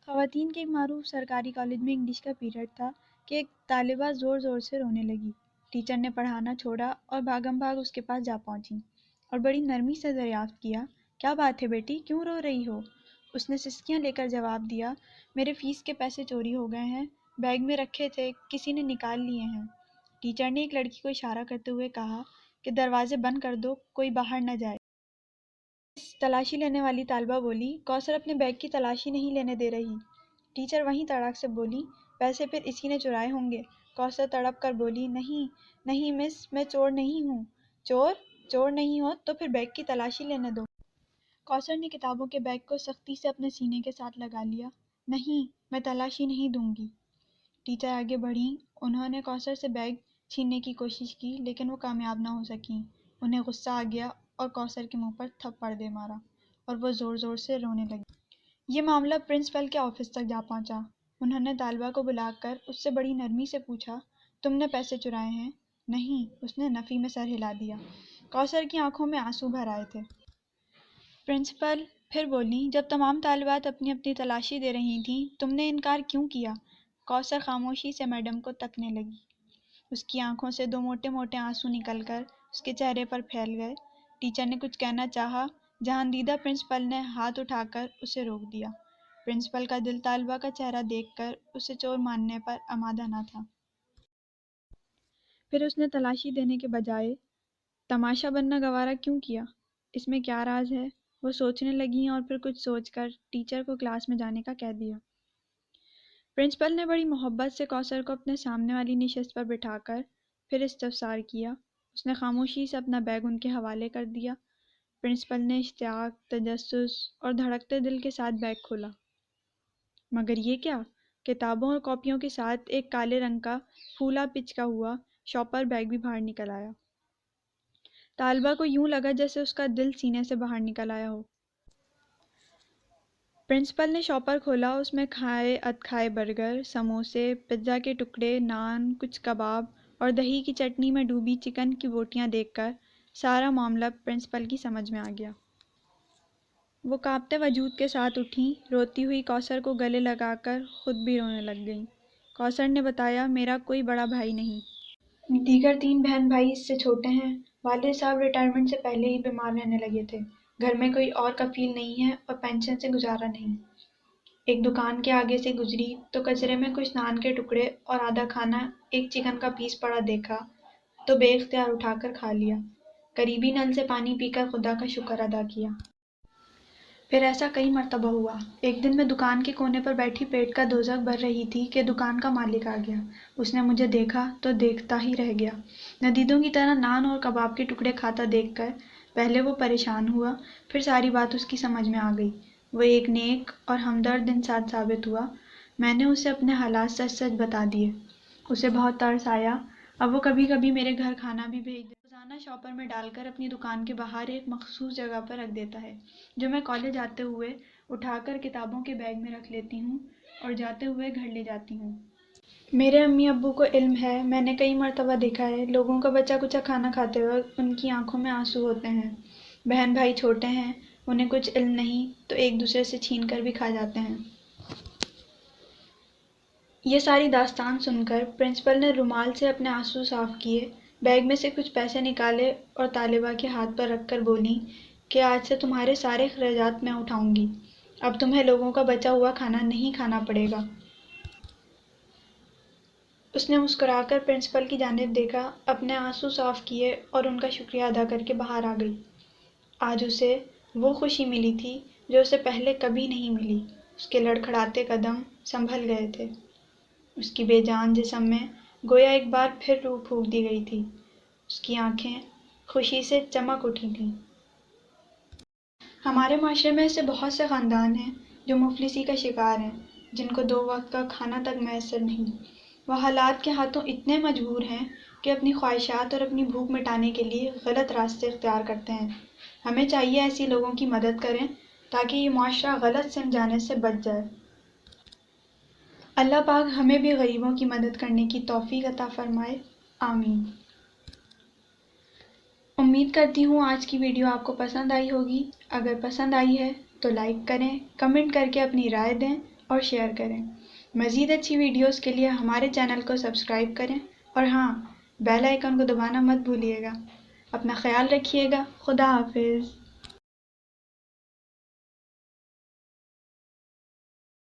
خواتین کے ایک معروف سرکاری کالج میں انگلش کا پیریڈ تھا کہ ایک طالبہ زور زور سے رونے لگی۔ ٹیچر نے پڑھانا چھوڑا اور بھاگم بھاگ اس کے پاس جا پہنچی اور بڑی نرمی سے دریافت کیا، کیا بات ہے بیٹی، کیوں رو رہی ہو؟ اس نے سسکیاں لے کر جواب دیا، میرے فیس کے پیسے چوری ہو گئے ہیں، بیگ میں رکھے تھے، کسی نے نکال لیے ہیں۔ ٹیچر نے ایک لڑکی کو اشارہ کرتے ہوئے کہا کہ دروازے بند کر دو، کوئی باہر نہ جائے۔ تلاشی لینے والی طالبہ بولی، کوثر اپنے بیگ کی تلاشی نہیں لینے دے رہی۔ ٹیچر وہیں تڑاک سے بولی، پیسے پھر اسی نے چرائے ہوں گے۔ کوثر تڑپ کر بولی، نہیں نہیں مس، میں چور نہیں ہوں۔ چور نہیں ہو تو پھر بیگ کی تلاشی لینے دو۔ کوثر نے کتابوں کے بیگ کو سختی سے اپنے سینے کے ساتھ لگا لیا۔ نہیں، میں تلاشی نہیں دوں گی۔ ٹیچر آگے بڑھیں، انہوں نے کوثر سے بیگ چھیننے کی کوشش کی لیکن وہ کامیاب نہ ہو سکیں۔ انہیں غصہ آ گیا اور کوثر کے منہ پر تھپڑ دے مارا اور وہ زور زور سے رونے لگی۔ یہ معاملہ پرنسپل کے آفس تک جا پہنچا۔ انہوں نے طالبہ کو بلا کر اس سے بڑی نرمی سے پوچھا، تم نے پیسے چرائے ہیں؟ نہیں، اس نے نفی میں سر ہلا دیا۔ کوثر کی آنکھوں میں آنسو بھر آئے تھے۔ پرنسپل پھر بولی، جب تمام طالبات اپنی اپنی تلاشی دے رہی تھیں، تم نے انکار کیوں کیا؟ کوثر خاموشی سے میڈم کو تکنے لگی۔ اس کی آنکھوں سے دو موٹے موٹے آنسو نکل کر اس کے چہرے پر پھیل گئے۔ ٹیچر نے کچھ کہنا چاہا، جہاندیدہ پرنسپل نے ہاتھ اٹھا کر اسے روک دیا۔ پرنسپل کا دل طالبہ کا چہرہ دیکھ کر اسے چور ماننے پر آمادہ نہ تھا۔ پھر اس نے تلاشی دینے کے بجائے تماشا بننا گوارا کیوں کیا؟ اس میں کیا راز ہے؟ وہ سوچنے لگیں اور پھر کچھ سوچ کر ٹیچر کو کلاس میں جانے کا کہہ دیا۔ پرنسپل نے بڑی محبت سے کوثر کو اپنے سامنے والی نشست پر بٹھا کر پھر استفسار کیا۔ اس نے خاموشی سے اپنا بیگ ان کے حوالے کر دیا۔ پرنسپل نے اشتیاق، تجسس اور دھڑکتے دل کے ساتھ بیگ کھولا۔ مگر یہ کیا؟ کتابوں اور کاپیوں کے ساتھ ایک کالے رنگ کا پھولا پچکا ہوا شاپر بیگ بھی باہر نکل آیا۔ طالبہ کو یوں لگا جیسے اس کا دل سینے سے باہر نکل آیا ہو۔ پرنسپل نے شاپر کھولا، اس میں کھائے ادکھائے برگر، سموسے، پزا کے ٹکڑے، نان، کچھ کباب اور دہی کی چٹنی میں ڈوبی چکن کی بوٹیاں دیکھ کر سارا معاملہ پرنسپل کی سمجھ میں آ گیا۔ وہ کانپتے وجود کے ساتھ اٹھیں، روتی ہوئی کوثر کو گلے لگا کر خود بھی رونے لگ گئیں۔ کوثر نے بتایا، میرا کوئی بڑا بھائی نہیں۔ دیگر 3 بہن بھائی اس سے چھوٹے ہیں۔ والد صاحب ریٹائرمنٹ سے پہلے ہی بیمار رہنے لگے تھے۔ گھر میں کوئی اور کفیل نہیں ہے اور پینشن سے گزارا نہیں۔ ایک دکان کے آگے سے گزری تو کچرے میں کچھ نان کے ٹکڑے اور آدھا کھانا ایک چکن کا پیس پڑا دیکھا تو بے اختیار اٹھا کر کھا لیا۔ قریبی نل سے پانی پی کر خدا کا شکر ادا کیا۔ پھر ایسا کئی مرتبہ ہوا۔ ایک دن میں دکان کے کونے پر بیٹھی پیٹ کا دوزخ بھر رہی تھی کہ دکان کا مالک آ گیا۔ اس نے مجھے دیکھا تو دیکھتا ہی رہ گیا۔ ندیدوں کی طرح نان اور کباب کے ٹکڑے کھاتا دیکھ کر پہلے وہ پریشان ہوا، پھر ساری بات اس کی سمجھ میں آ گئی۔ وہ ایک نیک اور ہمدرد انسان ثابت ہوا۔ میں نے اسے اپنے حالات سچ سچ بتا دیے۔ اسے بہت ترس آیا۔ اب وہ کبھی کبھی میرے گھر کھانا بھی بھیج دیتا۔ روزانہ شاپر میں ڈال کر اپنی دکان کے باہر ایک مخصوص جگہ پر رکھ دیتا ہے، جو میں کالج آتے ہوئے اٹھا کر کتابوں کے بیگ میں رکھ لیتی ہوں اور جاتے ہوئے گھر لے جاتی ہوں۔ میرے امی ابو کو علم ہے، میں نے کئی مرتبہ دیکھا ہے، لوگوں کا بچا کچا کھانا کھاتے وقت ان کی آنکھوں میں آنسو ہوتے ہیں۔ بہن بھائی چھوٹے ہیں، انہیں کچھ علم نہیں تو ایک دوسرے سے چھین کر بھی کھا جاتے ہیں۔ یہ ساری داستان سن کر پرنسپل نے رومال سے اپنے آنسو صاف کیے، بیگ میں سے کچھ پیسے نکالے اور طالبہ کے ہاتھ پر رکھ کر بولی کہ آج سے تمہارے سارے اخراجات میں اٹھاؤں گی، اب تمہیں لوگوں کا بچا ہوا کھانا نہیں کھانا پڑے گا۔ اس نے مسکرا کر پرنسپل کی جانب دیکھا، اپنے آنسو صاف کیے اور ان کا شکریہ ادا کر کے باہر آ گئی۔ آج اسے وہ خوشی ملی تھی جو اسے پہلے کبھی نہیں ملی۔ اس کے لڑکھڑاتے قدم سنبھل گئے تھے۔ اس کی بے جان جسم میں گویا ایک بار پھر روح پھونک دی گئی تھی۔ اس کی آنکھیں خوشی سے چمک اٹھی تھیں۔ ہمارے معاشرے میں ایسے بہت سے خاندان ہیں جو مفلسی کا شکار ہیں، جن کو 2 وقت کا کھانا تک میسر نہیں۔ وہ حالات کے ہاتھوں اتنے مجبور ہیں کہ اپنی خواہشات اور اپنی بھوک مٹانے کے لیے غلط راستے اختیار کرتے ہیں۔ ہمیں چاہیے ایسی لوگوں کی مدد کریں تاکہ یہ معاشرہ غلط سمت جانے سے بچ جائے۔ اللہ پاک ہمیں بھی غریبوں کی مدد کرنے کی توفیق عطا فرمائے، آمین۔ امید کرتی ہوں آج کی ویڈیو آپ کو پسند آئی ہوگی۔ اگر پسند آئی ہے تو لائک کریں، کمنٹ کر کے اپنی رائے دیں اور شیئر کریں۔ مزید اچھی ویڈیوز کے لیے ہمارے چینل کو سبسکرائب کریں اور ہاں، بیل آئیکن کو دبانا مت بھولیے گا۔ اپنا خیال رکھیے گا۔ خدا حافظ۔